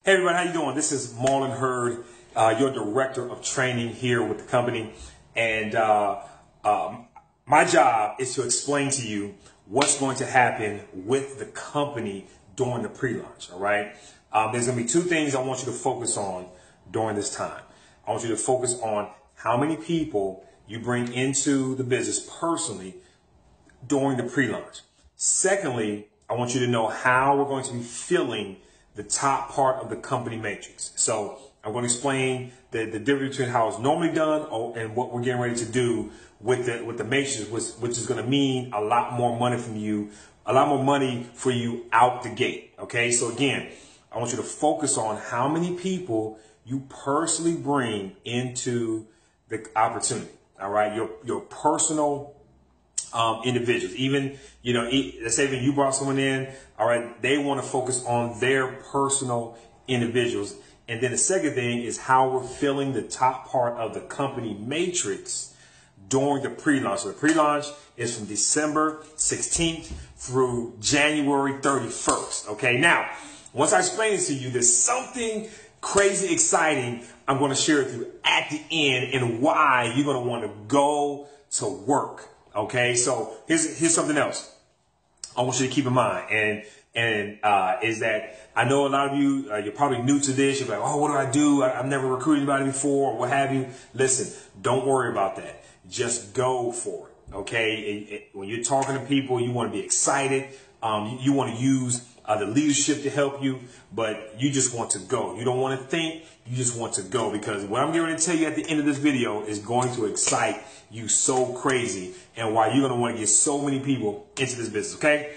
Hey everybody, how you doing? This is Marlon Hurd, your director of training here with the company. And my job is to explain to you what's going to happen with the company during the pre-launch, all right? There's going to be two things I want you to focus on during this time. I want you to focus on how many people you bring into the business personally during the pre-launch. Secondly, I want you to know how we're going to be filling the top part of the company matrix. So I'm going to explain the difference between how it's normally done and what we're getting ready to do with the matrix, which is going to mean a lot more money from you, a lot more money for you out the gate. Okay, so again, I want you to focus on how many people you personally bring into the opportunity. All right, your personal individuals. Even, let's say when you brought someone in, all right, they want to focus on their personal individuals. And then the second thing is how we're filling the top part of the company matrix during the pre-launch. So the pre-launch is from December 16th through January 31st. Okay, now, once I explain this to you, there's something crazy exciting I'm going to share with you at the end and why you're going to want to go to work. Okay, so here's something else I want you to keep in mind, and is that I know a lot of you, you're probably new to this. You're like, oh, what do I do? I've never recruited anybody before, or what have you. Listen, don't worry about that. Just go for it. Okay, when you're talking to people, you want to be excited. You want to use the leadership to help you, but you just want to go. You don't want to think. You just want to go, because what I'm going to tell you at the end of this video is going to excite you so crazy, and why you're going to want to get so many people into this business. Okay,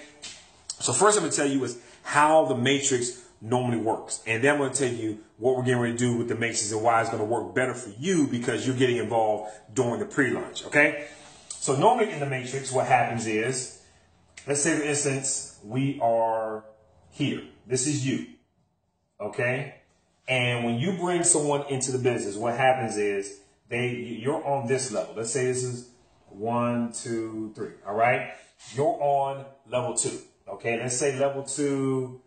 so first I'm going to tell you is how the matrix normally works, and then I'm going to tell you what we're getting ready to do with the matrix and why it's going to work better for you because you're getting involved during the pre-launch. Okay, so normally in the matrix, what happens is, let's say for instance we are here. This is you. Okay, and when you bring someone into the business, what happens is you're on this level. Let's say this is 1, 2, 3. All right, you're on level 2. Okay, let's say level 2,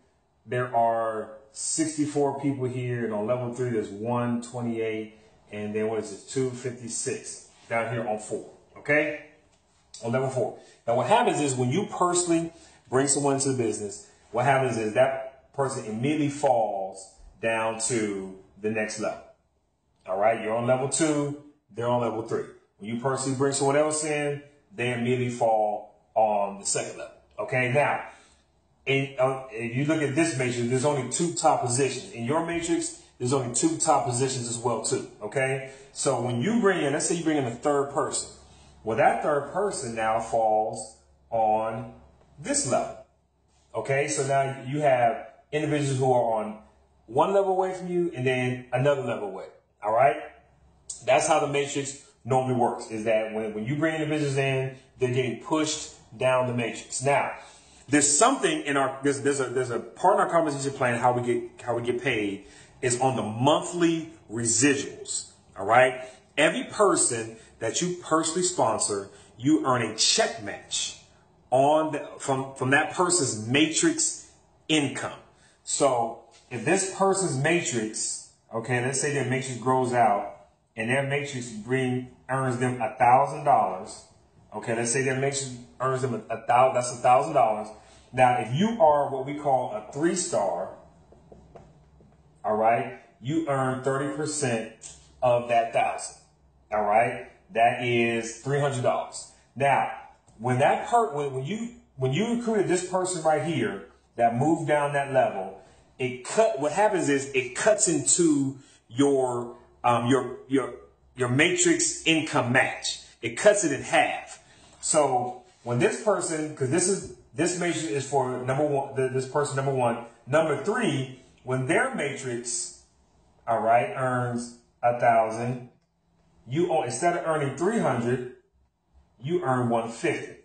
there are 64 people here, and on level 3 there's 128, and then what is it, 256 down here on 4. Okay, on level 4. Now what happens is when you personally bring someone into the business, what happens is that person immediately falls down to the next level. All right, you're on level 2, they're on level 3. When you personally bring someone else in, they immediately fall on the second level. Okay, now, if you look at this matrix, there's only 2 top positions. In your matrix, there's only 2 top positions as well too. Okay, so when you bring in, let's say you bring in a third person. Well, that third person now falls on this level. Okay, so now you have individuals who are on one level away from you and then another level away. All right, that's how the matrix normally works, is that when you bring individuals in, they're getting pushed down the matrix. Now, there's something in our there's a part in our compensation plan, how we get paid is on the monthly residuals. All right, every person that you personally sponsor, you earn a check match on from that person's matrix income. So if this person's matrix, okay, let's say their matrix grows out and their matrix earns them $1,000. Okay, let's say their matrix earns them $1,000. That's $1,000. Now, if you are what we call a 3-star, all right, you earn 30% of that 1,000. All right, that is $300. Now, when you recruited this person right here that moved down that level, what happens is it cuts into your matrix income match. It cuts it in half. So when this person, because this matrix is for number 1, this person number 1, number 3, when their matrix, all right, earns 1,000, instead of earning 300, you earn 150.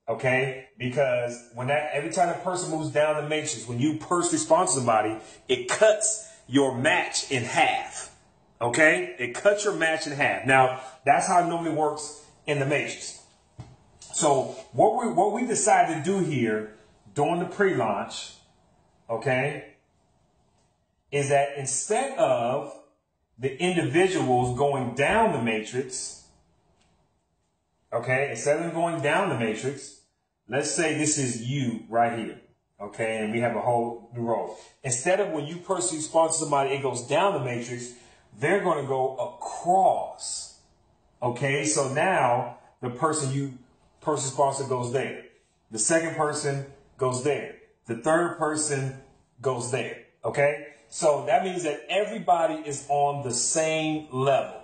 Okay, because every time a person moves down the matrix, when you personally sponsor somebody, it cuts your match in half. Okay, it cuts your match in half. Now, that's how it normally works in the matrix. So what we decided to do here during the pre-launch, okay, is that instead of the individuals going down the matrix, okay, instead of them going down the matrix, let's say this is you right here, okay, and we have a whole new row. Instead of when you personally sponsor somebody, it goes down the matrix, they're going to go across, okay? So now the person you personally sponsor goes there. The second person goes there. The third person goes there, okay? So that means that everybody is on the same level.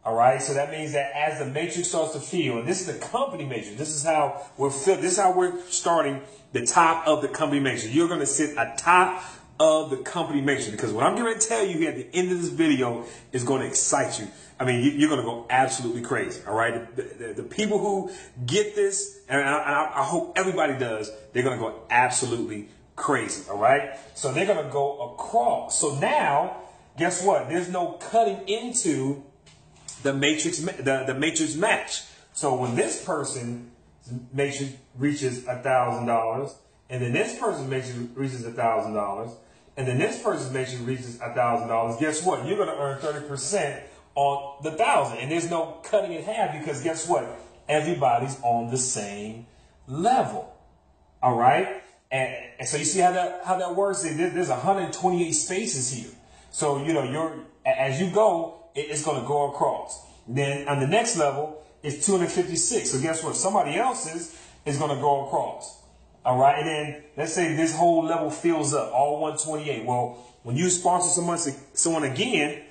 All right. So that means that as the matrix starts to fill, and this is the company matrix, this is how we're filled. This is how we're starting the top of the company matrix. You're going to sit atop of the company matrix, because what I'm going to tell you here at the end of this video is going to excite you. I mean, you're going to go absolutely crazy. All right. The people who get this, and I hope everybody does, they're going to go absolutely crazy. All right. So they're going to go across. So now, guess what? There's no cutting into the matrix, the matrix match. So when this person matrix reaches $1,000, and then this person's matrix reaches $1,000, and then this person's matrix reaches $1,000, guess what? You're going to earn 30% on the 1,000, and there's no cutting in half, because guess what? Everybody's on the same level. All right, and so you see how that works. There's 128 spaces here. So as you go, it's going to go across. Then on the next level, it's 256. So guess what? Somebody else's is going to go across. All right. And then let's say this whole level fills up, all 128. Well, when you sponsor someone again,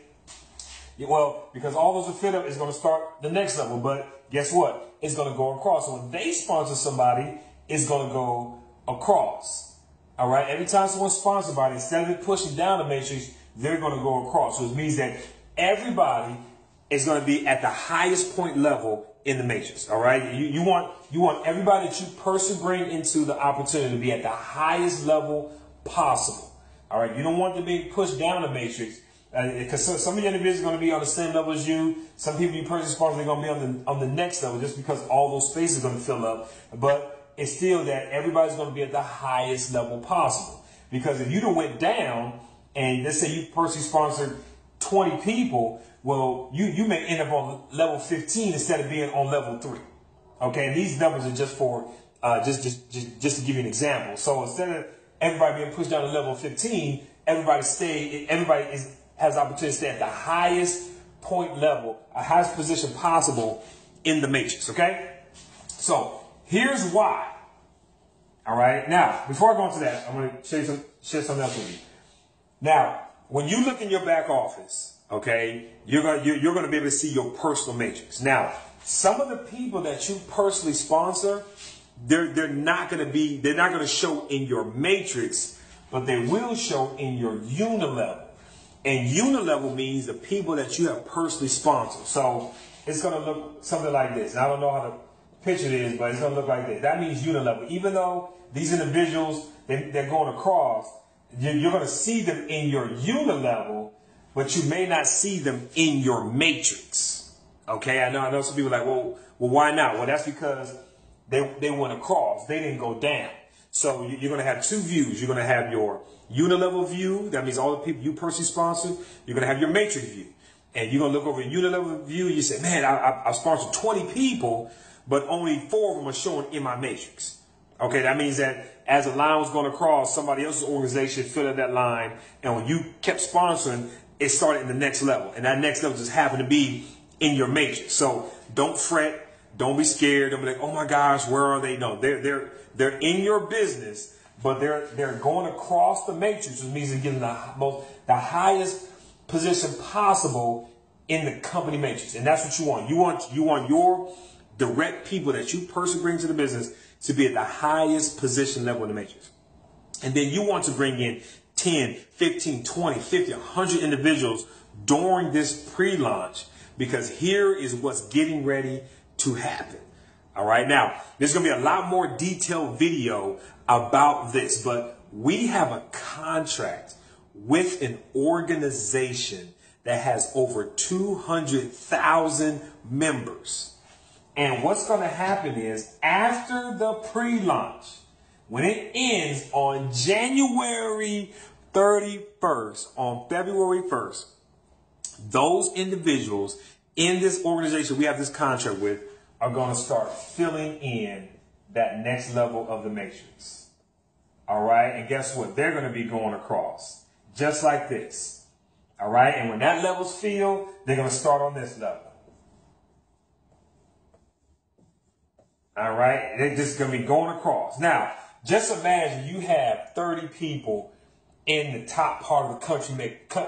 well, because all those are filled up, it's going to start the next level. But guess what? It's going to go across. So when they sponsor somebody, it's going to go across. All right. Every time someone sponsors somebody, instead of it pushing down the matrix, they're going to go across. So it means that everybody is going to be at the highest point level in the matrix. All right. You want everybody that you personally bring into the opportunity to be at the highest level possible. All right. You don't want them being pushed down the matrix, because some of your individuals are going to be on the same level as you. Some people you personally sponsor, they're going to be on the next level, just because all those spaces are going to fill up. But it's still that everybody's going to be at the highest level possible. Because if you done went down, and let's say you personally sponsored 20 people, well, you may end up on level 15 instead of being on level 3. Okay, and these numbers are just for just to give you an example. So instead of everybody being pushed down to level 15, everybody has the opportunity to stay at the highest point level, a highest position possible in the matrix. Okay, so here's why. All right, now before I go into that, I'm going to share something else with you. Now, when you look in your back office, okay, you're going to be able to see your personal matrix. Now, some of the people that you personally sponsor, they're not going to show in your matrix, but they will show in your unilevel. And unilevel means the people that you have personally sponsored. So it's going to look something like this. I don't know how to picture it is, but it's going to look like this. That means unilevel. Even though these individuals, they're going across, you're going to see them in your unilevel, but you may not see them in your matrix. Okay, I know some people are like, well, why not? Well, that's because they went across. They didn't go down. So you're going to have two views. You're going to have your unilevel view. That means all the people you personally sponsored. You're going to have your matrix view. And you're going to look over your unilevel view. You say, man, I sponsored 20 people, but only 4 of them are showing in my matrix. Okay, that means that as a line was going across, somebody else's organization filled up that line. And when you kept sponsoring, it started in the next level. And that next level just happened to be in your matrix. So don't fret. Don't be scared. Don't be like, oh my gosh, where are they? No, they're in your business, but they're going across the matrix, which means they're getting the highest position possible in the company matrix. And that's what you want. You want your direct people that you personally bring to the business to be at the highest position level in the matrix. And then you want to bring in 10, 15, 20, 50, 100 individuals during this pre-launch, because here is what's getting ready to happen. All right. Now, there's going to be a lot more detailed video about this, but we have a contract with an organization that has over 200,000 members. And what's going to happen is after the pre-launch, when it ends on January 31st, on February 1st, those individuals in this organization we have this contract with are going to start filling in that next level of the matrix. All right. And guess what? They're going to be going across just like this. All right. And when that level's filled, they're going to start on this level. All right. They're just going to be going across. Now, just imagine you have 30 people in the top part of the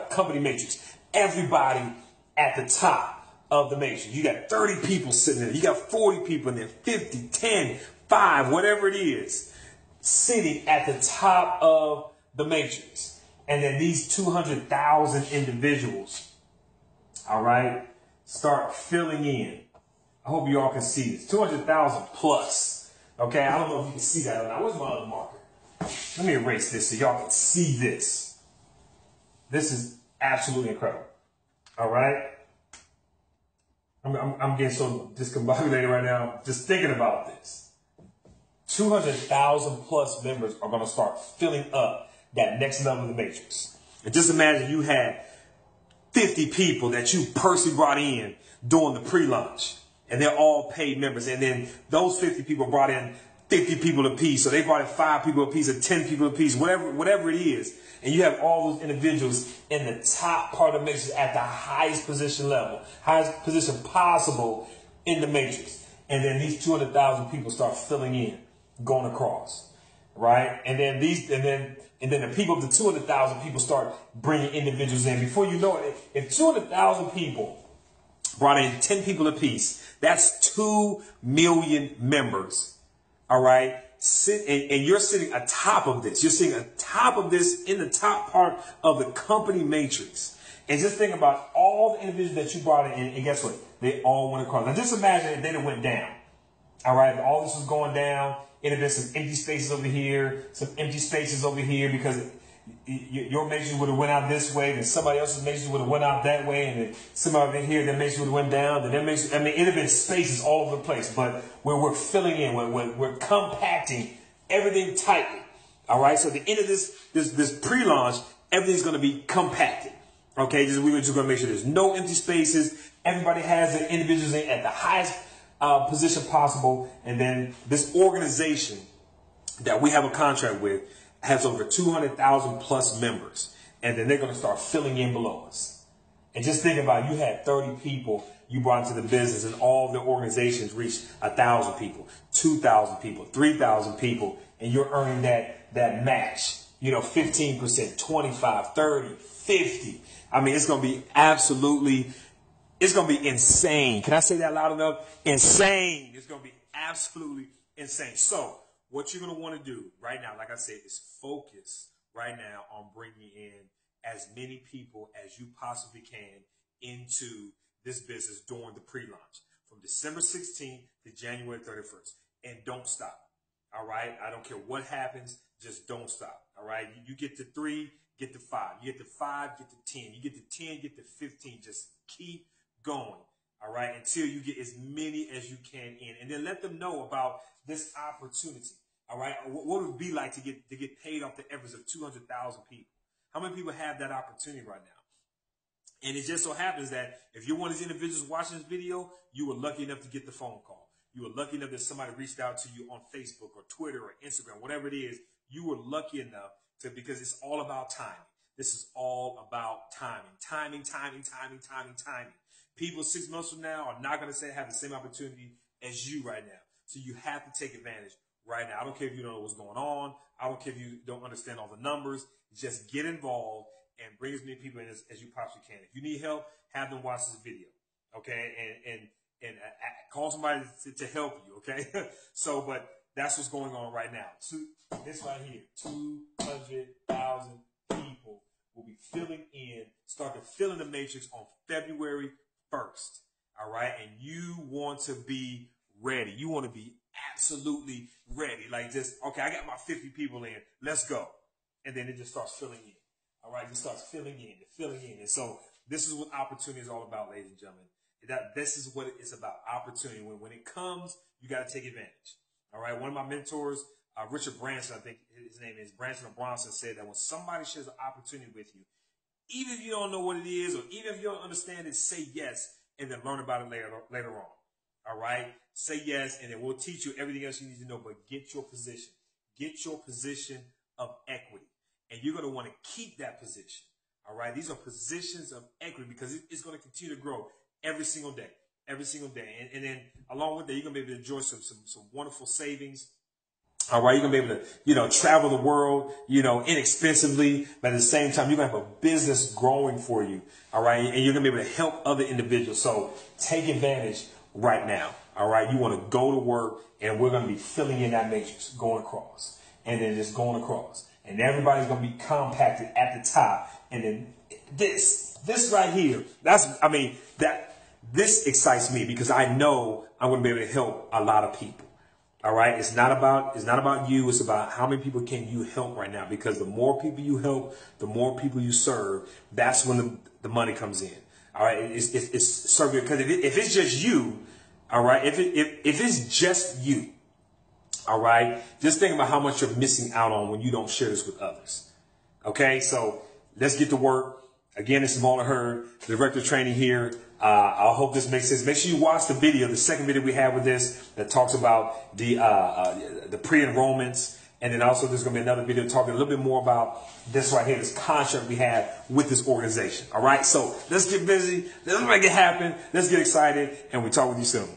company matrix. Everybody at the top of the matrix. You got 30 people sitting there. You got 40 people in there, 50, 10, 5, whatever it is, sitting at the top of the matrix. And then these 200,000 individuals, all right, start filling in. I hope you all can see this. 200,000 plus. Okay, I don't know if you can see that or not. Where's my other marker? Let me erase this so y'all can see this. This is absolutely incredible. All right? I'm getting so discombobulated right now just thinking about this. 200,000 plus members are going to start filling up that next level of the matrix. And just imagine you had 50 people that you personally brought in during the pre-launch. And they're all paid members. And then those 50 people brought in 50 people apiece. So they brought in 5 people apiece or 10 people apiece, whatever it is. And you have all those individuals in the top part of the matrix at the highest position level, highest position possible in the matrix. And then these 200,000 people start filling in, going across, right? And then the people of the 200,000 people start bringing individuals in. Before you know it, if 200,000 people brought in 10 people apiece, that's 2 million members. All right. And you're sitting atop of this. You're sitting atop of this in the top part of the company matrix. And just think about all the individuals that you brought in. And guess what? They all went across. Now just imagine if they done went down. All right. If all this was going down, it'd have been some empty spaces over here, some empty spaces over here, because your matrix would have went out this way, then somebody else's matrix would have went out that way, and then somebody over here, their matrix would have went down, then their matrix, I mean, it'd have been spaces all over the place, but we're filling in, we're compacting everything tightly. All right, so at the end of this pre-launch, everything's going to be compacted. Okay, we're just going to make sure there's no empty spaces. Everybody has their individuals in at the highest position possible, and then this organization that we have a contract with has over 200,000 plus members. And then they're going to start filling in below us. And just think about it, you had 30 people you brought into the business, and all the organizations reached 1,000 people, 2,000 people, 3,000 people, and you're earning that match, 15%, 25, 30, 50. I mean, it's going to be it's going to be insane. Can I say that loud enough? Insane. It's going to be absolutely insane. So what you're going to want to do right now, like I said, is focus right now on bringing in as many people as you possibly can into this business during the pre-launch from December 16th to January 31st. And don't stop. All right. I don't care what happens. Just don't stop. All right. You get to 3, get to 5. You get to 5, get to 10. You get to 10, get to 15. Just keep going. All right, until you get as many as you can in, and then let them know about this opportunity. All right, what would it be like to get paid off the average of 200,000 people? How many people have that opportunity right now? And it just so happens that if you're one of these individuals watching this video, you were lucky enough to get the phone call. You were lucky enough that somebody reached out to you on Facebook or Twitter or Instagram, whatever it is. You were lucky enough because it's all about timing. This is all about timing. Timing. People 6 months from now are not going to have the same opportunity as you right now. So you have to take advantage right now. I don't care if you don't know what's going on. I don't care if you don't understand all the numbers. Just get involved and bring as many people in as you possibly can. If you need help, have them watch this video, okay? And call somebody to help you, okay? So, but that's what's going on right now. This right here, 200,000 people will be filling in, start to fill in the matrix on February 1st. All right. And you want to be ready. You want to be absolutely ready. Like just, okay, I got my 50 people in. Let's go. And then it just starts filling in. All right. It just starts filling in. And so this is what opportunity is all about, ladies and gentlemen. This is what it's about. Opportunity. When it comes, you got to take advantage. All right. One of my mentors, Richard Branson, I think his name is Branson or Bronson, said that when somebody shares an opportunity with you, even if you don't know what it is, or even if you don't understand it, say yes, and then learn about it later on. All right? Say yes, and then we'll teach you everything else you need to know, but get your position. Get your position of equity. And you're going to want to keep that position. All right? These are positions of equity because it's going to continue to grow every single day. Every single day. And then along with that, you're going to be able to enjoy some wonderful savings. All right, you're going to be able to, travel the world, inexpensively, but at the same time, you're going to have a business growing for you. All right, and you're going to be able to help other individuals. So take advantage right now. All right, you want to go to work, and we're going to be filling in that matrix, going across, and then just going across. And everybody's going to be compacted at the top. And then this right here, this excites me because I know I'm going to be able to help a lot of people. All right. It's not about you. It's about how many people can you help right now, because the more people you help, the more people you serve. That's when the money comes in. All right. It's serving, because if it's just you, all right. If it's just you, all right. Just think about how much you're missing out on when you don't share this with others. Okay. So let's get to work. Again, this is Marlon Hurd, the Director of Training here. I hope this makes sense. Make sure you watch the video, the second video we have with this, that talks about the pre-enrollments. And then also there's going to be another video talking a little bit more about this right here, this contract we have with this organization. All right, so let's get busy. Let's make it happen. Let's get excited. And we'll talk with you soon.